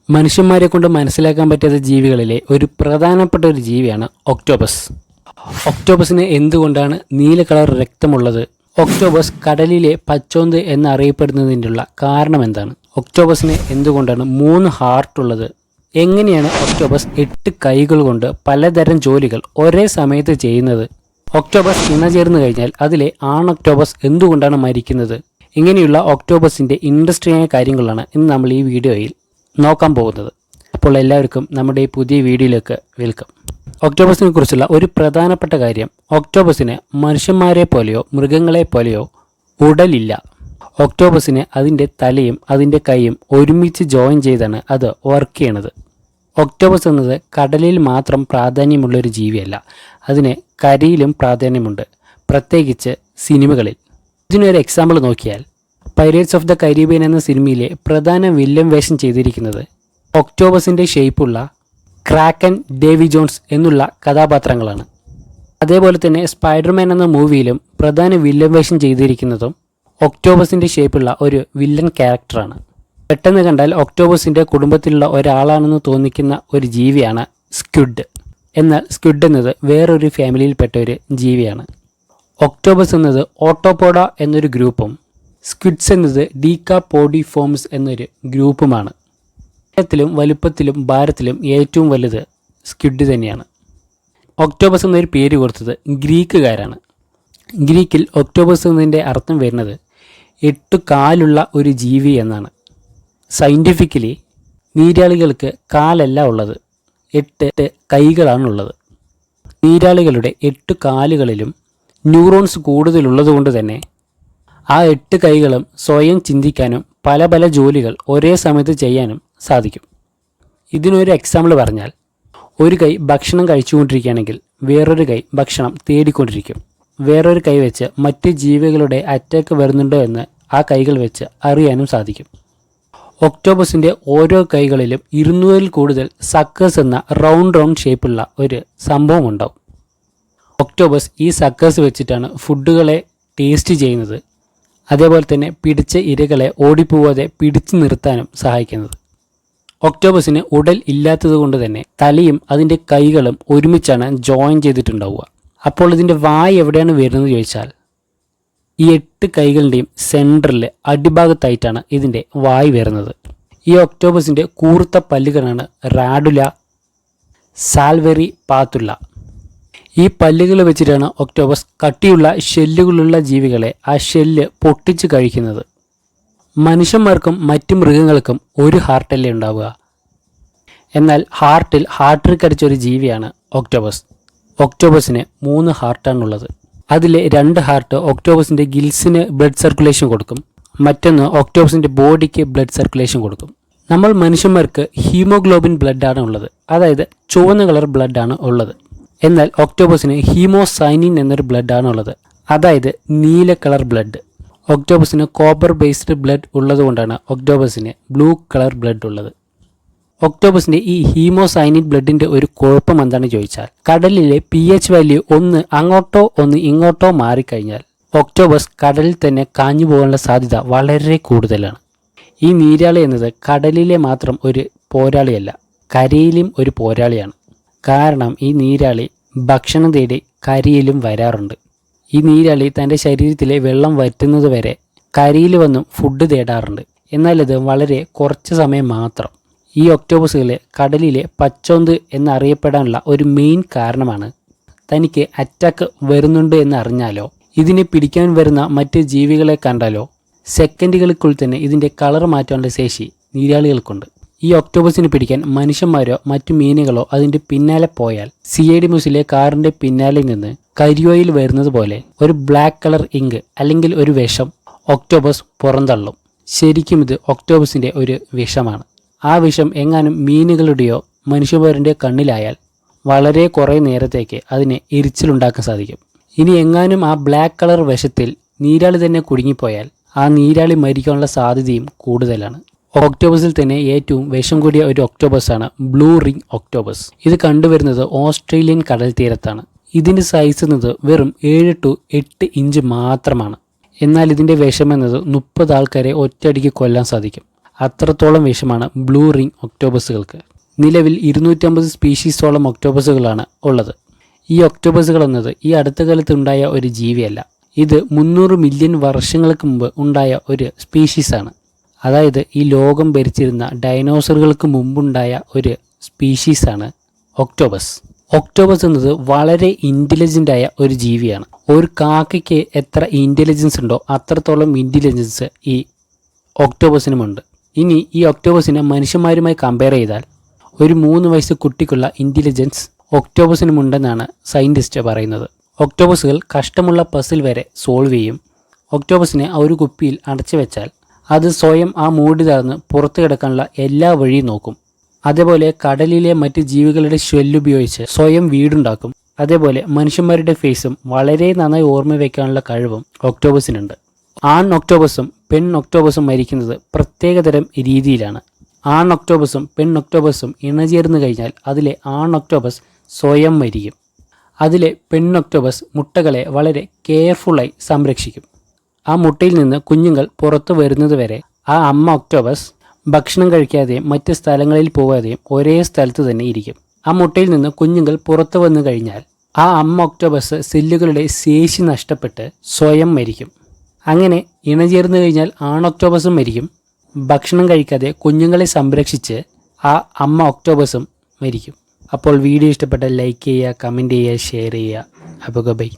മനുഷ്യന്മാരെ കൊണ്ട് മനസ്സിലാക്കാൻ പറ്റാത്ത ജീവികളിലെ ഒരു പ്രധാനപ്പെട്ട ഒരു ജീവിയാണ് ഒക്ടോപസ്. ഒക്ടോപസിന് എന്തുകൊണ്ടാണ് നീല കളർ രക്തമുള്ളത്? ഒക്ടോപസ് കടലിലെ പച്ചോന്ത് എന്നറിയപ്പെടുന്നതിനുള്ള കാരണം എന്താണ്? ഒക്ടോപസിന് എന്തുകൊണ്ടാണ് 3 ഹാർട്ട് ഉള്ളത്? എങ്ങനെയാണ് ഒക്ടോപസ് 8 കൈകൾ കൊണ്ട് പലതരം ജോലികൾ ഒരേ സമയത്ത് ചെയ്യുന്നത്? ഒക്ടോപസ് ഇണചേർന്ന് കഴിഞ്ഞാൽ അതിലെ ആൺ ഒക്ടോപസ് എന്തുകൊണ്ടാണ് മരിക്കുന്നത്? ഇങ്ങനെയുള്ള ഒക്ടോപസിൻ്റെ ഇൻട്രസ്റ്റിംഗ് കാര്യങ്ങളാണ് ഇന്ന് നമ്മൾ ഈ വീഡിയോയിൽ നോക്കാൻ പോകുന്നത്. അപ്പോൾ എല്ലാവർക്കും നമ്മുടെ ഈ പുതിയ വീഡിയോയിലേക്ക് വെൽക്കം. ഒക്ടോപസിനെ കുറിച്ചുള്ള ഒരു പ്രധാനപ്പെട്ട കാര്യം, ഒക്ടോപസിന് മനുഷ്യന്മാരെ പോലെയോ മൃഗങ്ങളെ പോലെയോ ഉടലില്ല. ഒക്ടോപസിന് അതിൻ്റെ തലയും അതിൻ്റെ കൈയും ഒരുമിച്ച് ജോയിൻ ചെയ്താണ് അത് വർക്ക് ചെയ്യണത്. ഒക്ടോപസ് എന്നത് കടലിൽ മാത്രം പ്രാധാന്യമുള്ളൊരു ജീവിയല്ല, അതിന് കരയിലും പ്രാധാന്യമുണ്ട്, പ്രത്യേകിച്ച് സിനിമകളിൽ. ഇതിനൊരു എക്സാമ്പിൾ നോക്കിയാൽ പൈറേറ്റ്സ് ഓഫ് ദ കരീബിയൻ എന്ന സിനിമയിലെ പ്രധാന വില്ലൻ വേഷം ചെയ്തിരിക്കുന്നത് ഒക്ടോപസിൻ്റെ ഷേപ്പുള്ള ക്രാക്കൻ, ഡേവി ജോൺസ് എന്നുള്ള കഥാപാത്രങ്ങളാണ്. അതേപോലെ തന്നെ സ്പൈഡർമാൻ എന്ന മൂവിയിലും പ്രധാന വില്ലൻ വേഷം ചെയ്തിരിക്കുന്നതും ഒക്ടോപസിൻ്റെ ഷേപ്പുള്ള ഒരു വില്ലൻ ക്യാരക്ടറാണ്. പെട്ടെന്ന് കണ്ടാൽ ഒക്ടോപസിൻ്റെ കുടുംബത്തിലുള്ള ഒരാളാണെന്ന് തോന്നിക്കുന്ന ഒരു ജീവിയാണ് സ്ക്വിഡ്. എന്നാൽ സ്ക്വിഡ് എന്നത് വേറൊരു ഫാമിലിയിൽപ്പെട്ട ഒരു ജീവിയാണ്. ഒക്ടോപസ് എന്നത് ഓട്ടോപോഡ എന്നൊരു ഗ്രൂപ്പും സ്ക്വിഡ്സ് എന്നത് ഡീകാപോഡിഫോംസ് എന്നൊരു ഗ്രൂപ്പുമാണ്. എണ്ണത്തിലും വലുപ്പത്തിലും ഭാരത്തിലും ഏറ്റവും വലുത് സ്ക്വിഡ് തന്നെയാണ്. ഒക്ടോപസ് എന്നൊരു പേര് കൊടുത്തത് ഗ്രീക്കുകാരാണ്. ഗ്രീക്കിൽ ഒക്ടോപസ് എന്നതിൻ്റെ അർത്ഥം വരുന്നത് 8 കാലുള്ള ഒരു ജീവി എന്നാണ്. സയൻറ്റിഫിക്കലി നീരാളികൾക്ക് കാലല്ല ഉള്ളത്, 8 കൈകളാണുള്ളത്. നീരാളികളുടെ 8 കാലുകളിലും ന്യൂറോൺസ് കൂടുതലുള്ളതുകൊണ്ട് തന്നെ ആ 8 കൈകളും സ്വയം ചിന്തിക്കാനും പല പല ജോലികൾ ഒരേ സമയത്ത് ചെയ്യാനും സാധിക്കും. ഇതിനൊരു എക്സാമ്പിൾ പറഞ്ഞാൽ, ഒരു കൈ ഭക്ഷണം കഴിച്ചുകൊണ്ടിരിക്കുകയാണെങ്കിൽ വേറൊരു കൈ ഭക്ഷണം തേടിക്കൊണ്ടിരിക്കും. വേറൊരു കൈ വെച്ച് മറ്റ് ജീവികളുടെ അറ്റാക്ക് വരുന്നുണ്ടോ എന്ന് ആ കൈകൾ വെച്ച് അറിയാനും സാധിക്കും. ഒക്ടോപസിൻ്റെ ഓരോ കൈകളിലും 200-ൽ കൂടുതൽ സക്കേഴ്സ് എന്ന റൗണ്ട് ഷേപ്പുള്ള ഒരു സംഭവം ഉണ്ടാവും. ഒക്ടോപസ് ഈ സക്കേഴ്സ് വെച്ചിട്ടാണ് ഫുഡുകളെ ടേസ്റ്റ് ചെയ്യുന്നത്. അതേപോലെ തന്നെ പിടിച്ച ഇരകളെ ഓടിപ്പോവാതെ പിടിച്ചു നിർത്താനും സഹായിക്കുന്നത്. ഒക്ടോപസിന് ഉടൽ ഇല്ലാത്തത് കൊണ്ട് തന്നെ തലയും അതിൻ്റെ കൈകളും ഒരുമിച്ചാണ് ജോയിൻ ചെയ്തിട്ടുണ്ടാവുക. അപ്പോൾ ഇതിൻ്റെ വായ് എവിടെയാണ് വരുന്നത് ചോദിച്ചാൽ, ഈ 8 കൈകളുടെയും സെൻറ്ററിൽ അടിഭാഗത്തായിട്ടാണ് ഇതിൻ്റെ വായ് വരുന്നത്. ഈ ഒക്ടോപസിൻ്റെ കൂർത്ത പല്ലുകളാണ് റാഡുല, സാൽവെറി, പാത്തുള്ള. ഈ പല്ലുകൾ വെച്ചിട്ടാണ് ഒക്ടോപസ് കട്ടിയുള്ള ഷെല്ലുകളുള്ള ജീവികളെ ആ ഷെല്ല് പൊട്ടിച്ച് കഴിക്കുന്നത്. മനുഷ്യന്മാർക്കും മറ്റു മൃഗങ്ങൾക്കും ഒരു ഹാർട്ടല്ലേ ഉണ്ടാവുക. എന്നാൽ ഹാർട്ടിൽ കടിച്ചൊരു ജീവിയാണ് ഒക്ടോപസ്. ഒക്ടോപസിന് 3 ഹാർട്ടാണുള്ളത്. അതിലെ 2 ഹാർട്ട് ഒക്ടോപസിൻ്റെ ഗിൽസിന് ബ്ലഡ് സർക്കുലേഷൻ കൊടുക്കും, മറ്റൊന്ന് ഒക്ടോപസിൻ്റെ ബോഡിക്ക് ബ്ലഡ് സർക്കുലേഷൻ കൊടുക്കും. നമ്മൾ മനുഷ്യന്മാർക്ക് ഹീമോഗ്ലോബിൻ ബ്ലഡാണ് ഉള്ളത്, അതായത് ചുവന്ന കളർ ബ്ലഡാണ് ഉള്ളത്. എന്നാൽ ഒക്ടോപസിന് ഹീമോസൈനിൻ എന്നൊരു ബ്ലഡാണ് ഉള്ളത്, അതായത് നീല കളർ ബ്ലഡ്. ഒക്ടോപസിന് കോപ്പർ ബേസ്ഡ് ബ്ലഡ് ഉള്ളതുകൊണ്ടാണ് ഒക്ടോപസിന് ബ്ലൂ കളർ ബ്ലഡ് ഉള്ളത്. ഒക്ടോപസിൻ്റെ ഈ ഹീമോസൈനിൻ ബ്ലഡിൻ്റെ ഒരു കുഴപ്പം എന്താണെന്ന് ചോദിച്ചാൽ, കടലിലെ pH വാല്യൂ ഒന്ന് അങ്ങോട്ടോ ഒന്ന് ഇങ്ങോട്ടോ മാറിക്കഴിഞ്ഞാൽ ഒക്ടോപസ് കടലിൽ തന്നെ കാഞ്ഞു പോകാനുള്ള സാധ്യത വളരെ കൂടുതലാണ്. ഈ നീരാളി എന്നത് കടലിലെ മാത്രം ഒരു പോരാളിയല്ല, കരയിലും ഒരു പോരാളിയാണ്. കാരണം ഈ നീരാളി ഭക്ഷണം തേടി കരയിലും വരാറുണ്ട്. ഈ നീരാളി തൻ്റെ ശരീരത്തിലെ വെള്ളം വറ്റുന്നത് വരെ കരയിൽ വന്നും ഫുഡ് തേടാറുണ്ട്. എന്നാൽ ഇത് വളരെ കുറച്ച് സമയം മാത്രം. ഈ ഒക്ടോപസുകളെ കടലിലെ പച്ചോന്ത് എന്നറിയപ്പെടാനുള്ള ഒരു മെയിൻ കാരണമാണ്, തനിക്ക് അറ്റാക്ക് വരുന്നുണ്ട് എന്ന് അറിഞ്ഞാലോ ഇതിനെ പിടിക്കാൻ വരുന്ന മറ്റ് ജീവികളെ കണ്ടാലോ സെക്കൻഡുകൾക്കുള്ളിൽ തന്നെ ഇതിൻ്റെ കളർ മാറ്റാനുള്ള ശേഷി നീരാളികൾക്കുണ്ട്. ഈ ഒക്ടോപസിനെ പിടിക്കാൻ മനുഷ്യന്മാരോ മറ്റു മീനുകളോ അതിൻ്റെ പിന്നാലെ പോയാൽ CID മ്യൂസിലെ കാറിൻ്റെ പിന്നാലെ നിന്ന് കരിയോയിൽ വരുന്നത് പോലെ ഒരു ബ്ലാക്ക് കളർ ഇങ്ക് അല്ലെങ്കിൽ ഒരു വിഷം ഒക്ടോപസ് പുറന്തള്ളും. ശരിക്കും ഇത് ഒക്ടോപസിൻ്റെ ഒരു വിഷമാണ്. ആ വിഷം എങ്ങാനും മീനുകളുടെയോ മനുഷ്യന്മാരുടെ കണ്ണിലായാൽ വളരെ കുറേ നേരത്തേക്ക് അതിനെ എരിച്ചിലുണ്ടാക്കാൻ സാധിക്കും. ഇനി എങ്ങാനും ആ ബ്ലാക്ക് കളർ വിഷത്തിൽ നീരാളി തന്നെ കുടുങ്ങിപ്പോയാൽ ആ നീരാളി മരിക്കാനുള്ള സാധ്യതയും കൂടുതലാണ്. ഒക്ടോപസിൽ തന്നെ ഏറ്റവും വിഷം കൂടിയ ഒരു ഒക്ടോപസാണ് ബ്ലൂ റിംഗ് ഒക്ടോപസ്. ഇത് കണ്ടുവരുന്നത് ഓസ്ട്രേലിയൻ കടൽ തീരത്താണ്. ഇതിൻ്റെ സൈസ് എന്നത് വെറും 7 to 8 ഇഞ്ച് മാത്രമാണ്. എന്നാൽ ഇതിൻ്റെ വിഷമെന്നത് 30 ആൾക്കാരെ ഒറ്റയടിക്ക് കൊല്ലാൻ സാധിക്കും. അത്രത്തോളം വിഷമാണ് ബ്ലൂ റിംഗ് ഒക്ടോപസുകൾക്ക്. നിലവിൽ 250 സ്പീഷീസോളം ഒക്ടോപസുകളാണ് ഉള്ളത്. ഈ ഒക്ടോപസുകൾ എന്നത് ഈ അടുത്ത കാലത്ത് ഉണ്ടായ ഒരു ജീവിയല്ല. ഇത് 300 മില്യൺ വർഷങ്ങൾക്ക് മുമ്പ് ഉണ്ടായ ഒരു സ്പീഷീസാണ്. അതായത് ഈ ലോകം ഭരിച്ചിരുന്ന ഡൈനോസറുകൾക്ക് മുമ്പുണ്ടായ ഒരു സ്പീഷീസാണ് ഒക്ടോപസ്. ഒക്ടോപസ് എന്നത് വളരെ ഇൻ്റലിജൻ്റായ ഒരു ജീവിയാണ്. ഒരു കാക്കയ്ക്ക് എത്ര ഇൻ്റലിജൻസ് ഉണ്ടോ അത്രത്തോളം ഇൻ്റലിജൻസ് ഈ ഒക്ടോപസിനുമുണ്ട്. ഇനി ഈ ഒക്ടോപസിനെ മനുഷ്യന്മാരുമായി കമ്പയർ ചെയ്താൽ ഒരു 3 വയസ്സ് കുട്ടിക്കുള്ള ഇൻ്റലിജൻസ് ഒക്ടോപസിനുമുണ്ടെന്നാണ് സയൻറ്റിസ്റ്റ് പറയുന്നത്. ഒക്ടോപസുകൾ കഷ്ടമുള്ള പസിൽ വരെ സോൾവ് ചെയ്യും. ഒക്ടോപസിനെ ഒരു കുപ്പിയിൽ അടച്ചു വെച്ചാൽ അത് സ്വയം ആ മൂടി തുറന്ന് പുറത്തു കിടക്കാനുള്ള എല്ലാ വഴിയും നോക്കും. അതേപോലെ കടലിലെ മറ്റ് ജീവികളുടെ ഷെല്ലുപയോഗിച്ച് സ്വയം വീടുണ്ടാക്കും. അതേപോലെ മനുഷ്യന്മാരുടെ ഫേസും വളരെ നന്നായി ഓർമ്മ വയ്ക്കാനുള്ള കഴിവും ഒക്ടോപസിനുണ്ട്. ആൺ ഒക്ടോപസും പെൺ ഒക്ടോപസും മരിക്കുന്നത് പ്രത്യേകതരം രീതിയിലാണ്. ആൺ ഒക്ടോപസും പെൺ ഒക്ടോപസും ഇണചേർന്ന് കഴിഞ്ഞാൽ അതിലെ ആൺ ഒക്ടോപസ് സ്വയം മരിക്കും. അതിലെ പെൺ ഒക്ടോപസ് മുട്ടകളെ വളരെ കെയർഫുള്ളായി സംരക്ഷിക്കും. ആ മുട്ടയിൽ നിന്ന് കുഞ്ഞുങ്ങൾ പുറത്തു വരുന്നതുവരെ ആ അമ്മ ഒക്ടോപസ് ഭക്ഷണം കഴിക്കാതെയും മറ്റ് സ്ഥലങ്ങളിൽ പോകാതെയും ഒരേ സ്ഥലത്ത് തന്നെ ഇരിക്കും. ആ മുട്ടയിൽ നിന്ന് കുഞ്ഞുങ്ങൾ പുറത്തു വന്നു കഴിഞ്ഞാൽ ആ അമ്മ ഒക്ടോപസ് സെല്ലുകളുടെ ശേഷി നഷ്ടപ്പെട്ട് സ്വയം മരിക്കും. അങ്ങനെ ഇണചേർന്ന് കഴിഞ്ഞാൽ ആൺ ഒക്ടോപസും മരിക്കും. ഭക്ഷണം കഴിക്കാതെ കുഞ്ഞുങ്ങളെ സംരക്ഷിച്ച് ആ അമ്മ ഒക്ടോപസും മരിക്കും. അപ്പോൾ വീഡിയോ ഇഷ്ടപ്പെട്ടാൽ ലൈക്ക് ചെയ്യുക, കമൻറ്റ് ചെയ്യുക, ഷെയർ ചെയ്യുക. അപ്പോൾ ബൈ.